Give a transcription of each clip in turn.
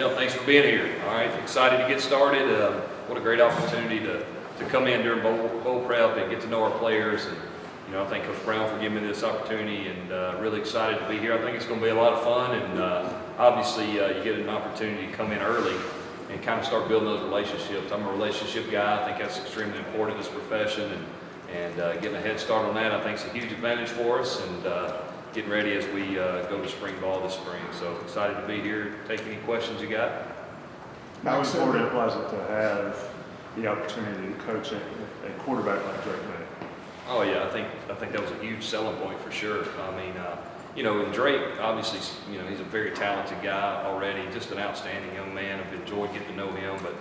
Yeah, thanks for being here. All right, excited to get started. What a great opportunity to come in during bowl prep and get to know our players. And I thank Coach Brown for giving me this opportunity, and really excited to be here. I think it's going to be a lot of fun, and obviously you get an opportunity to come in early and kind of start building those relationships. I'm a relationship guy. I think that's extremely important in this profession, and getting a head start on that I think is a huge advantage for us, and getting ready as we go to spring ball this spring. So excited to be here. Take any questions you got. How important was it to have the opportunity to coach a quarterback like Drake Maye? Oh yeah, I think that was a huge selling point for sure. I mean, and Drake, obviously, he's a very talented guy already, just an outstanding young man. I've enjoyed getting to know him, but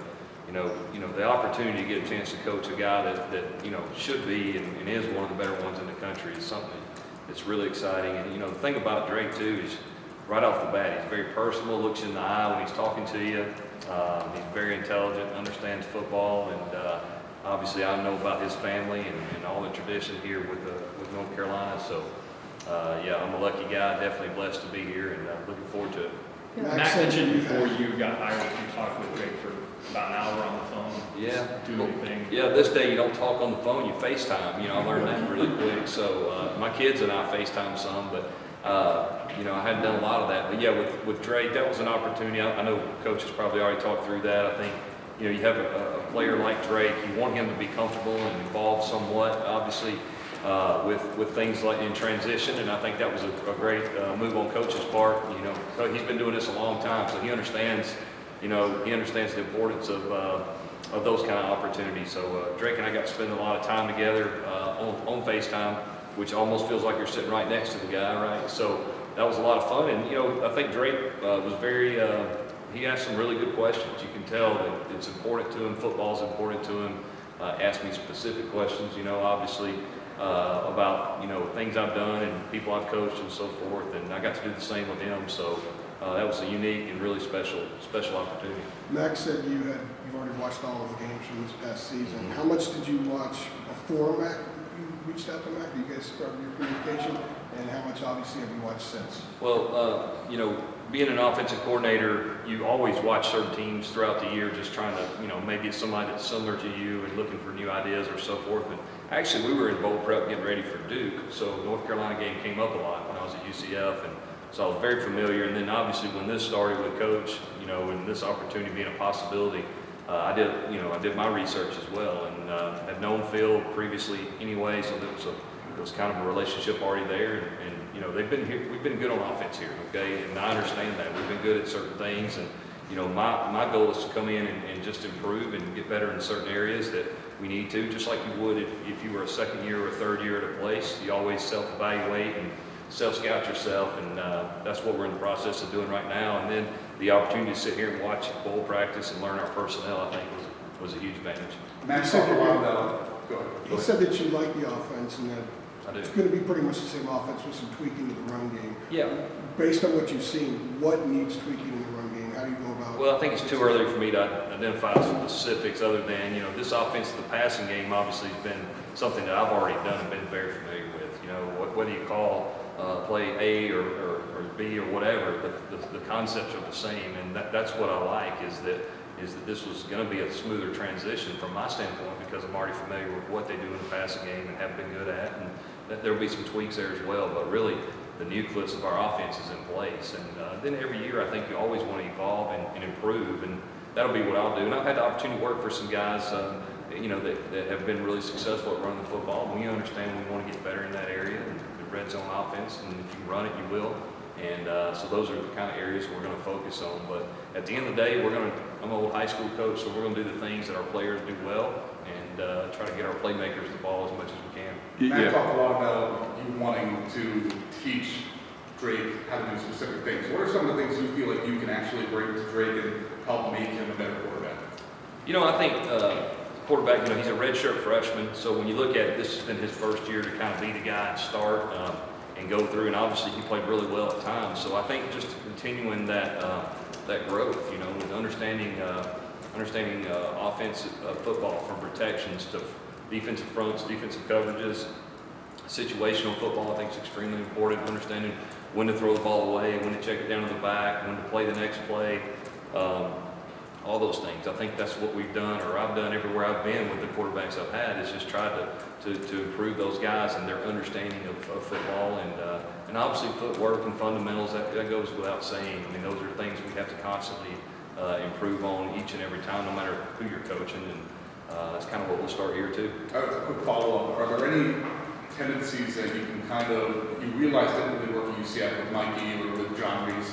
the opportunity to get a chance to coach a guy that should be and is one of the better ones in the country is something that's really exciting. And the thing about Drake too is right off the bat, he's very personal, looks you in the eye when he's talking to you. He's very intelligent, understands football, and obviously I know about his family and all the tradition here with North Carolina. So yeah, I'm a lucky guy, definitely blessed to be here, and looking forward to it. Matt mentioned before you got hired, you talked with Drake for about an hour on the phone. Yeah. Do anything. Yeah, this day you don't talk on the phone, you FaceTime. I learned that really quick. So my kids and I FaceTime some, but I hadn't done a lot of that. But yeah, with Drake, that was an opportunity. I know Coach has probably already talked through that. I think, you have a player like Drake, you want him to be comfortable and involved somewhat, obviously, with things like in transition, and I think that was a great move on Coach's part. He's been doing this a long time, so he understands, he understands the importance of those kind of opportunities. So Drake and I got to spend a lot of time together on FaceTime, which almost feels like you're sitting right next to the guy, right? So that was a lot of fun, and I think Drake was very. He asked some really good questions. You can tell that it's important to him. Football's important to him. Asked me specific questions, obviously about things I've done and people I've coached and so forth. And I got to do the same with him. So that was a unique and really special opportunity. Max said you've already watched all of the games from this past season. How much did you watch before Mac? You reached out to Mac. You guys started your communication, and how much obviously have you watched since? Well, being an offensive coordinator, you always watch certain teams throughout the year, just trying to, maybe it's somebody that's similar to you and looking for new ideas or so forth. And actually, we were in bowl prep getting ready for Duke, so North Carolina game came up a lot when I was at UCF, and so I was very familiar. And then obviously when this started with Coach, and this opportunity being a possibility, I did my research as well, and had known Phil previously anyway, so it was kind of a relationship already there, and they've been here. We've been good on offense here, okay, and I understand that we've been good at certain things, and my goal is to come in and just improve and get better in certain areas that we need to, just like you would if you were a second year or a third year at a place. You always self-evaluate and self-scout yourself, and that's what we're in the process of doing right now. And then the opportunity to sit here and watch bowl practice and learn our personnel, I think, was a huge advantage. Matt said he said that you like the offense and that it's going to be pretty much the same offense with some tweaking to the run game. Yeah. Based on what you've seen, what needs tweaking in the run game? How do you go about it? Well, I think it's too early for me to identify specifics other than, this offense, the passing game obviously has been something that I've already done and been very familiar with. Whether you call play A or B or whatever, the concepts are the same, and that's what I like is that this was going to be a smoother transition from my standpoint, because I'm already familiar with what they do in the passing game and have been good at, and that there'll be some tweaks there as well. But really, the nucleus of our offense is in place, and then every year I think you always want to evolve and improve, and that'll be what I'll do. And I've had the opportunity to work for some guys, that have been really successful at running the football. And we understand we want to get better in that area, and the red zone offense, and if you run it, you will. And so those are the kind of areas we're going to focus on. But at the end of the day, I'm an old high school coach, so we're going to do the things that our players do well, and try to get our playmakers the ball as much as we can. Matt talked a lot about you wanting to teach Drake how to do specific things. What are some of the things you feel like you can actually bring to Drake and help make him a better quarterback? I think quarterback, he's a redshirt freshman, so when you look at it, this has been his first year to kind of be the guy and start and go through, and obviously he played really well at times. So I think just continuing that growth, with understanding offensive football, from protections to defensive fronts, defensive coverages, situational football, I think is extremely important. Understanding when to throw the ball away, when to check it down to the back, when to play the next play. all those things. I think that's what we've done, or I've done everywhere I've been with the quarterbacks I've had, is just tried to improve those guys and their understanding of football, and obviously footwork and fundamentals, that goes without saying. I mean, those are things we have to constantly improve on each and every time, no matter who you're coaching, and that's kind of what we'll start here too. A quick follow-up, are there any tendencies that you can you realize didn't really work at UCF with Mikey or with John Reese,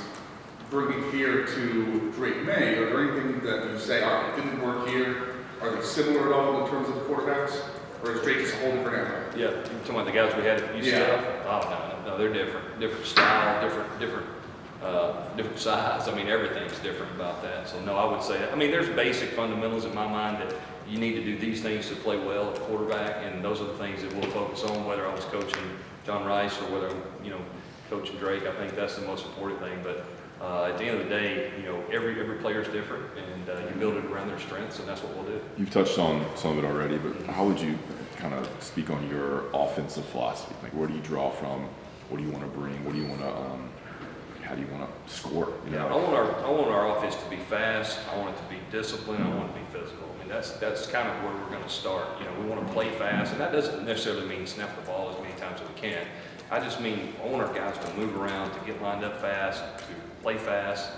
bringing here to Drake Maye? Are there anything that you say, all right, it didn't work here? Are they similar at all in terms of the quarterbacks? Or is Drake just a whole different animal? Yeah, you're talking about the guys we had at UCF? Yeah. Oh, no, they're different. Different style, different size. I mean, everything's different about that. So no, I would say that. I mean, there's basic fundamentals in my mind that you need to do these things to play well at quarterback, and those are the things that we'll focus on, whether I was coaching John Rice or whether I'm, coaching Drake. I think that's the most important thing. But at the end of the day, every player is different, and you build it around their strengths, and that's what we'll do. You've touched on some of it already, but how would you kind of speak on your offensive philosophy? Like, where do you draw from? What do you want to bring? What do you want to, how do you want to score? Yeah, I want our offense to be fast. I want it to be disciplined. I want it to be physical. I mean, that's kind of where we're going to start. We want to play fast, and that doesn't necessarily mean snap the ball as many times as we can. I just mean I want our guys to move around, to get lined up fast, to play fast,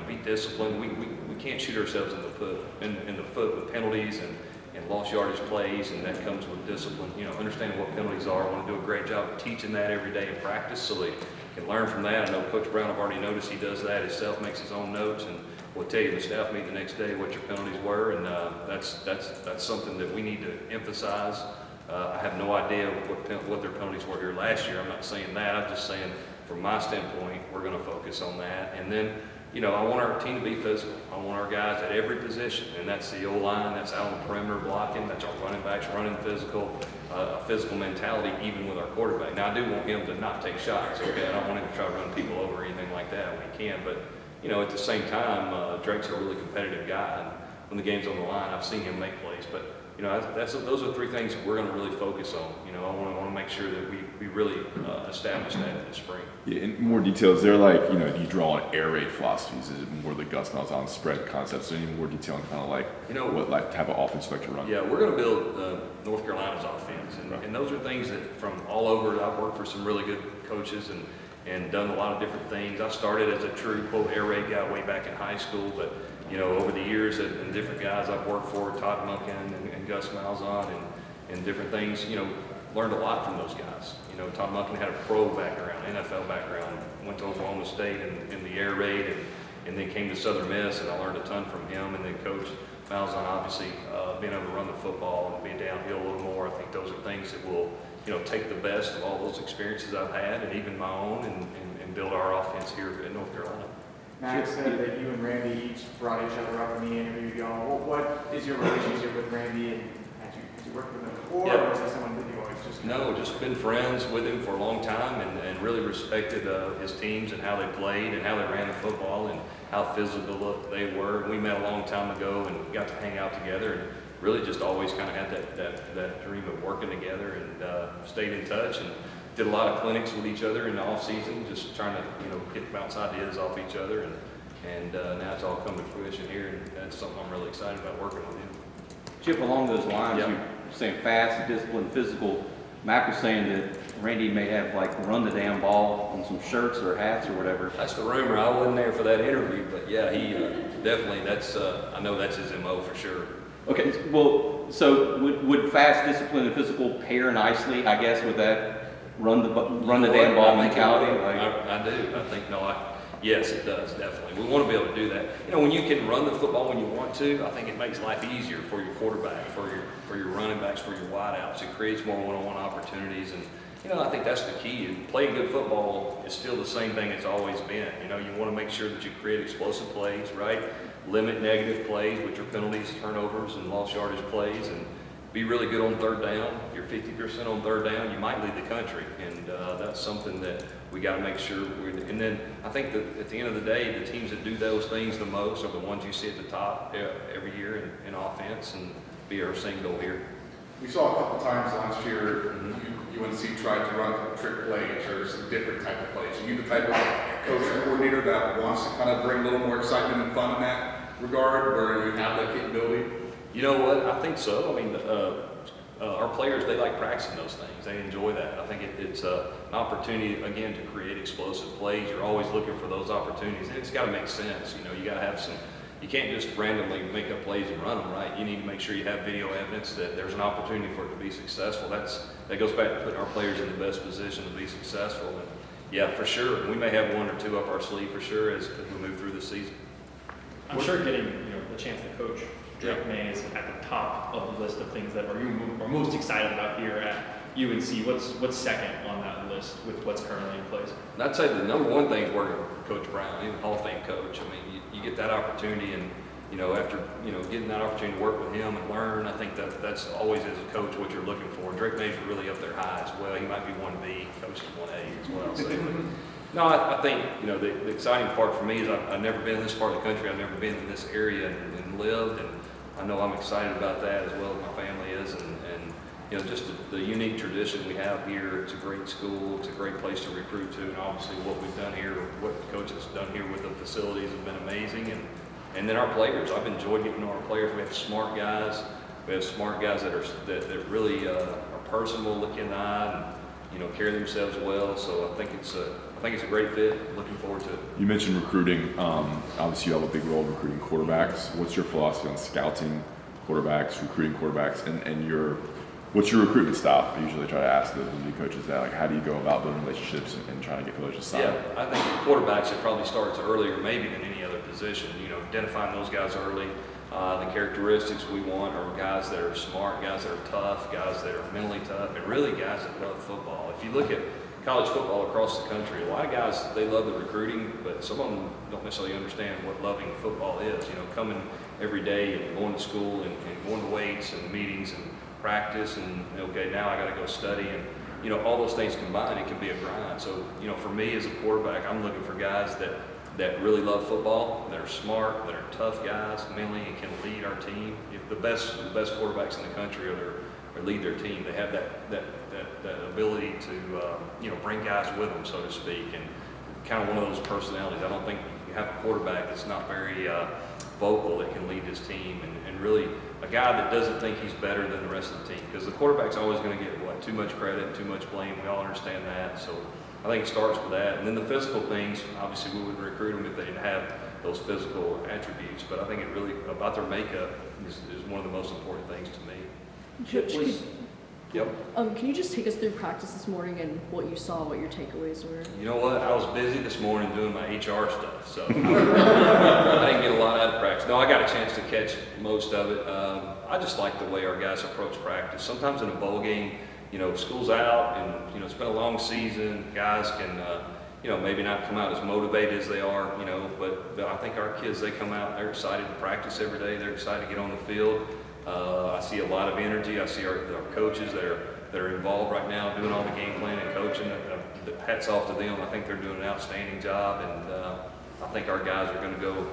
be disciplined. We can't shoot ourselves in the foot with penalties and lost yardage plays, and that comes with discipline. Understanding what penalties are. I want to do a great job of teaching that every day in practice so they can learn from that. I know Coach Brown, I've already noticed he does that himself, makes his own notes, and we'll tell you in the staff meeting the next day what your penalties were, and that's something that we need to emphasize. I have no idea what their penalties were here last year. I'm not saying that. I'm just saying from my standpoint, we're going to focus on that. And then, I want our team to be physical. I want our guys at every position, and that's the O-line, that's out on the perimeter blocking, that's our running backs running physical, a physical mentality even with our quarterback. Now, I do want him to not take shots, okay? I don't want him to try to run people over or anything like that when he can, but, at the same time, Drake's a really competitive guy, and when the game's on the line, I've seen him make plays, but those are three things that we're going to really focus on. I want to make sure that we really establish that in the spring. Yeah, in more detail, is there like, do you draw on air raid philosophies? Is it more the Gus Malzahn spread concepts? Any more detail on kind of like, what type of offense you like to run? Yeah, we're going to build North Carolina's offense. And those are things that from all over. I've worked for some really good coaches and done a lot of different things. I started as a true, quote, air raid guy way back in high school, but over the years and different guys I've worked for, Todd Monken and Gus Malzahn and different things, learned a lot from those guys. Todd Monken had a pro background, NFL background, went to Oklahoma State in the air raid and then came to Southern Miss, and I learned a ton from him. And then Coach Malzahn, obviously, being able to run the football and be downhill a little more. I think those are things that will, take the best of all those experiences I've had and even my own and build our offense here in North Carolina. Matt said that you and Randy each brought each other up in the interview. Y'all, what is your relationship with Randy, and had you worked with him before, or was he someone that you always just... No, just been friends with him for a long time and really respected his teams and how they played and how they ran the football and how physical they were. We met a long time ago and got to hang out together and really just always kind of had that dream of working together and stayed in touch and did a lot of clinics with each other in the off season, just trying to get bounce ideas off each other, and now it's all come to fruition here, and that's something I'm really excited about working with him. Chip, along those lines, Yep. you're saying fast, disciplined, physical. Mac was saying that Randy may have run the damn ball on some shirts or hats or whatever. That's the rumor. I wasn't there for that interview, but yeah, he definitely. I know that's his MO for sure. Okay, well, so would fast, disciplined, and physical pair nicely, I guess, with that run the damn ball mentality? I do. I think yes, it does definitely. We want to be able to do that. When you can run the football when you want to, I think it makes life easier for your quarterback, for your running backs, for your wideouts. It creates more one-on-one opportunities, and I think that's the key. And playing good football is still the same thing it's always been. You want to make sure that you create explosive plays, right? Limit negative plays, which are penalties, turnovers, and lost yardage plays, and be really good on third down. If you're 50% on third down, you might lead the country, and that's something that we got to make sure. And then I think that at the end of the day, the teams that do those things the most are the ones you see at the top every year in offense, and be our same goal here. We saw a couple times last year, UNC tried to run trick plays or some different type of plays. Are you the type of coach or coordinator that wants to kind of bring a little more excitement and fun in that regard, where you have that capability? You know what? I think so. I mean, our players, they like practicing those things. They enjoy that. I think it's an opportunity, again, to create explosive plays. You're always looking for those opportunities. And it's got to make sense. You know, you got to have some, you can't just randomly make up plays and run them, right? You need to make sure you have video evidence that there's an opportunity for it to be successful. That goes back to putting our players in the best position to be successful. And yeah, for sure. We may have one or two up our sleeve for sure as we move through the season. I'm sure getting the chance to coach Drake Maye is at the top of the list of things that are most excited about here at UNC. What's second on that list with what's currently in place? And I'd say the number one thing is working with Coach Brown, even Hall of Fame coach. I mean, you get that opportunity, and after getting that opportunity to work with him and learn, I think that's always as a coach what you're looking for. Drake Maye's really up there high as well. He might be 1B, coach is 1A as well. So, no, I think the exciting part for me is I've never been in this part of the country. I've never been in this area and lived, and I know I'm excited about that as well as my family is, and just the unique tradition we have here. It's a great school. It's a great place to recruit to, and obviously what we've done here, what the coach has done here with the facilities have been amazing, and then our players. I've enjoyed getting to know our players. We have smart guys. We have smart guys that really are personable, look in the eye, and carry themselves well. So I think it's a great fit. Looking forward to it. You mentioned recruiting. Obviously, you have a big role recruiting quarterbacks. What's your philosophy on scouting quarterbacks, recruiting quarterbacks, and what's your recruitment style? I usually try to ask the new coaches that, like, how do you go about building relationships and trying to get coaches to sign? Yeah, I think quarterbacks, it probably starts earlier maybe than any other position. Identifying those guys early. The characteristics we want are guys that are smart, guys that are tough, guys that are mentally tough, and really guys that love football. If you look at college football across the country, a lot of guys, they love the recruiting, but some of them don't necessarily understand what loving football is. Coming every day and going to school and going to weights and meetings and practice and, okay, now I got to go study, and, all those things combined, it can be a grind. So, for me as a quarterback, I'm looking for guys that really love football, that are smart, that are tough guys mentally, and can lead our team. The best quarterbacks in the country or lead their team. They have that ability to bring guys with them, so to speak, and kind of one of those personalities. I don't think you have a quarterback that's not very vocal that can lead his team, and really a guy that doesn't think he's better than the rest of the team, because the quarterback's always going to get too much credit, too much blame. We all understand that. So I think it starts with that, and then the physical things. Obviously, we would recruit them if they didn't have those physical attributes, but I think it really about their makeup is one of the most important things to me. Yep. Can you just take us through practice this morning and what you saw, what your takeaways were? You know what? I was busy this morning doing my HR stuff, so I didn't get a lot out of practice. No, I got a chance to catch most of it. I just like the way our guys approach practice. Sometimes in a bowl game, school's out and, it's been a long season. Guys can, maybe not come out as motivated as they are, but I think our kids, they come out, they're excited to practice every day. They're excited to get on the field. I see a lot of energy. I see our coaches that are involved right now doing all the game planning and coaching. Hats off to them. I think they're doing an outstanding job, and I think our guys are going to go,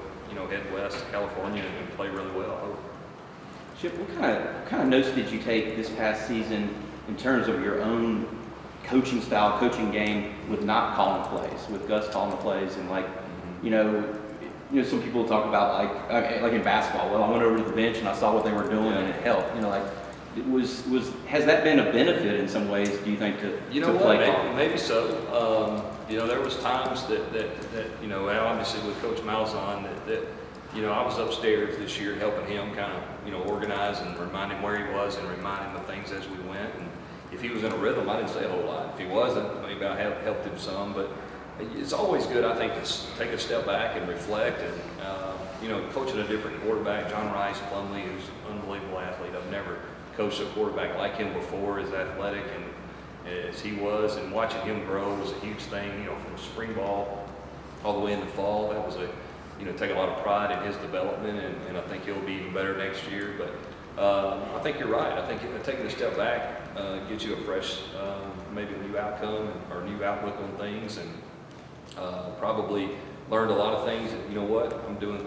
head west to California and play really well. Chip, what kind of notes did you take this past season in terms of your own coaching style, coaching game, with not calling plays, with Gus calling the plays, and some people talk about like in basketball. Well, I went over to the bench and I saw what they were doing, and it helped. Has that been a benefit in some ways? Do you think to play calling? Maybe so. There was times that obviously with Coach Malzahn that I was upstairs this year helping him kind of organize and remind him where he was and remind him of things as we went. And if he was in a rhythm, I didn't say a whole lot. If he wasn't, maybe I helped him some, but. It's always good, I think, to take a step back and reflect. And, coaching a different quarterback, John Rice Plumlee, who's an unbelievable athlete. I've never coached a quarterback like him before, as athletic and as he was. And watching him grow was a huge thing, from spring ball all the way in the fall. That was take a lot of pride in his development, and I think he'll be even better next year. But I think you're right. I think taking a step back gets you a fresh, maybe a new outcome or new outlook on things, and probably learned a lot of things that,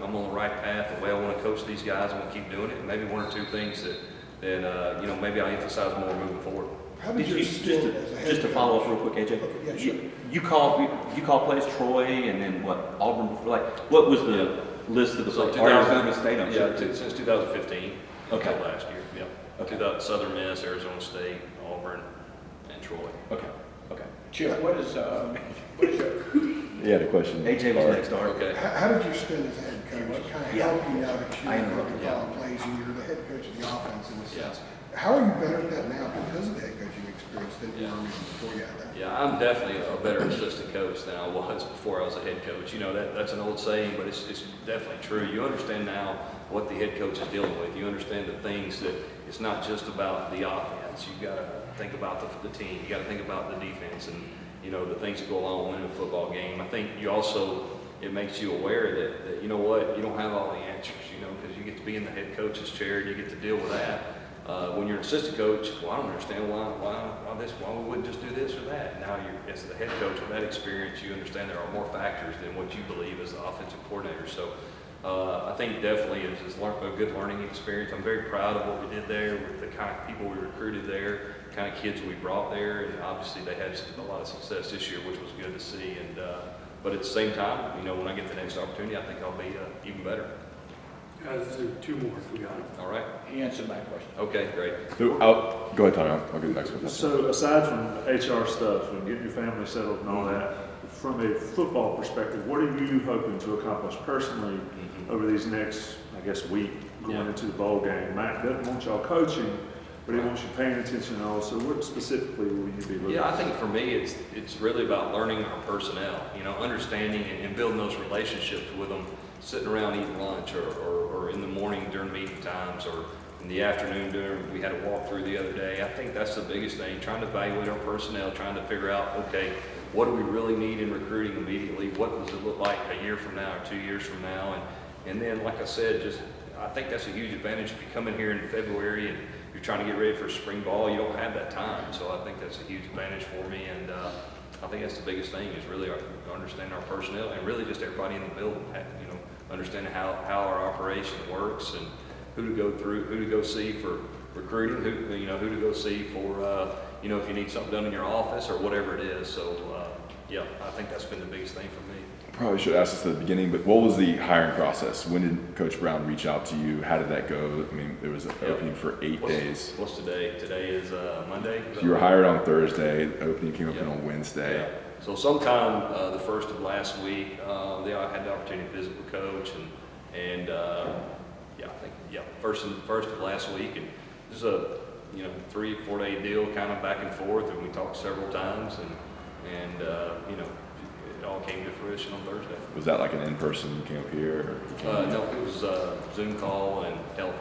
I'm on the right path, the way I want to coach these guys, I want to keep doing it. And maybe one or two things that maybe I emphasize more moving forward. How did Did your you, stint as a head just to follow up coach- real quick, AJ? Okay, yeah, sure. You call plays Troy and then what, Auburn before, like, what was the list of the So plays? Arizona State, I'm sure. Yeah, since 2015 Okay. until last year, yeah. Okay. Southern Miss, Arizona State, Auburn, and Troy. Okay, okay. Chip, what is your, He had a question. AJ was next, Art. Okay. How did your stint as head coach kind of Yeah. help you now that I you're interrupted, calling plays and you're the head coach of the offense in a Yeah. sense? How are you better at that now because of the head coaching experience than you Yeah. were before you had that? Yeah, I'm definitely a better assistant coach than I was before I was a head coach. You know, that's an old saying, but it's definitely true. You understand now what the head coach is dealing with. You understand the things that it's not just about the offense. You've got to think about the team. You got to think about the defense and, you know, the things that go along with winning a football game. I think you also, it makes you aware that, you know what, you don't have all the answers, you know, because you get to be in the head coach's chair and you get to deal with that. When you're an assistant coach, well, I don't understand why we wouldn't just do this or that. Now you're, as the head coach with that experience, you understand there are more factors than what you believe as the offensive coordinator. So I think definitely it's a good learning experience. I'm very proud of what we did there with the kind of people we recruited there, the kind of kids we brought there, and obviously they had a lot of success this year, which was good to see. And but at the same time, you know, when I get the next opportunity, I think I'll be even better. Let's do two more if we got it. All right. he answered my question. Okay, great. So, go ahead, Tommy. I'll get the next one. So aside from the HR stuff and getting your family settled and all that, from a football perspective, what are you hoping to accomplish personally over these next, I guess, week going Yeah. into the bowl game? Matt doesn't want y'all coaching, but he wants you paying attention also. What specifically will you be looking Yeah, I at? think for me, it's really about learning our personnel, you know, understanding and building those relationships with them, sitting around eating lunch or in the morning during meeting times or in the afternoon we had a walkthrough the other day. I think that's the biggest thing, trying to evaluate our personnel, trying to figure out, okay, what do we really need in recruiting immediately? What does it look like a year from now or 2 years from now? And then, like I said, I think that's a huge advantage. If you come in here in February and you're trying to get ready for spring ball, you don't have that time. So I think that's a huge advantage for me. And I think that's the biggest thing is really understanding our personnel and really just everybody in the building, you know, understanding how our operation works and who to go see for recruiting, who to go see for, you know, if you need something done in your office or whatever it is. So, yeah, I think that's been the biggest thing for me. Probably should ask this at the beginning, but what was the hiring process? When did Coach Brown reach out to you? How did that go? I mean, there was an opening for 8 days. What's today? Today is Monday. So you were hired on Thursday. The opening came up on Wednesday. Yeah. So sometime the first of last week, I had the opportunity to visit with Coach, and I think first of last week, and this is a 3-4 day deal, kind of back and forth, and we talked several times, and it all came to fruition on Thursday. Was that like an in-person? You came up here? Or you came No, it was Zoom call and telephone